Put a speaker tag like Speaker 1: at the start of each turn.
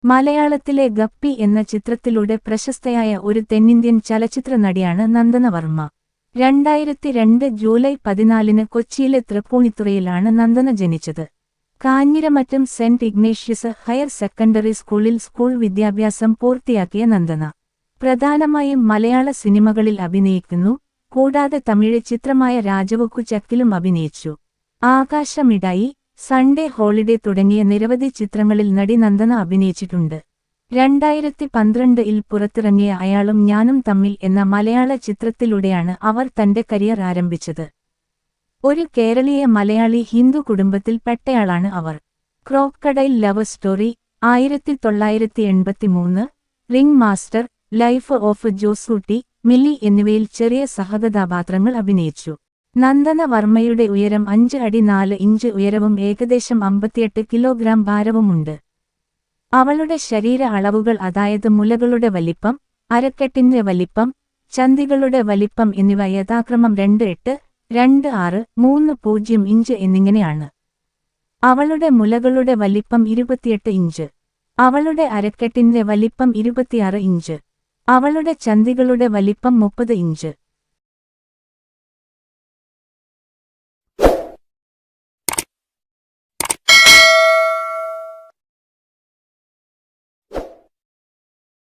Speaker 1: മലയാളത്തിലെ ഗപ്പി എന്ന ചിത്രത്തിലൂടെ പ്രശസ്തയായ ഒരു തെന്നിന്ത്യൻ ചലച്ചിത്ര നടിയാണ് നന്ദന വർമ്മ. 2002 ജൂലൈ 14 കൊച്ചിയിലെ തൃപ്പൂണിത്തുറയിലാണ് നന്ദന ജനിച്ചത്. Kanjiramattom saint Ignatius higher secondary സ്കൂളിൽ സ്കൂൾ വിദ്യാഭ്യാസം പൂർത്തിയാക്കിയ നന്ദന പ്രധാനമായും മലയാള സിനിമകളിൽ അഭിനയിക്കുന്നു. കൂടാതെ തമിഴ് ചിത്രമായ രാജവുക്കു ചക്കിലും അഭിനയിച്ചു. ആകാശമിഠായി, സൺഡേ ഹോളിഡേ തുടങ്ങിയ നിരവധി ചിത്രങ്ങളിൽ നടി നന്ദന അഭിനയിച്ചിട്ടുണ്ട്. 2012 പുറത്തിറങ്ങിയ അയാളും ഞാനും തമ്മിൽ എന്ന മലയാള ചിത്രത്തിലൂടെയാണ് അവർ തന്റെ കരിയർ ആരംഭിച്ചത്. ഒരു കേരളീയ മലയാളി ഹിന്ദു കുടുംബത്തിൽ പെട്ടയാളാണ് അവർ. Crocodile love story, 1983, ring master, life of Josootty, Milli എന്നിവയിൽ ചെറിയ സഹകഥാപാത്രങ്ങൾ അഭിനയിച്ചു. നന്ദന വർമ്മയുടെ ഉയരം 5 അടി 4 ഇഞ്ച് ഉയരവും ഏകദേശം 58 കിലോഗ്രാം ഭാരവുമുണ്ട്. അവളുടെ ശരീര അളവുകൾ അതായത് മുലകളുടെ വലിപ്പം, അരക്കെട്ടിന്റെ വലിപ്പം, ചന്തികളുടെ വലിപ്പം എന്നിവ യഥാക്രമം 28, 26, 30 ഇഞ്ച് എന്നിങ്ങനെയാണ്. അവളുടെ മുലകളുടെ വലിപ്പം 28 ഇഞ്ച്. അവളുടെ അരക്കെട്ടിന്റെ വലിപ്പം 26 ഇഞ്ച്. അവളുടെ ചന്തികളുടെ വലിപ്പം 30 ഇഞ്ച്.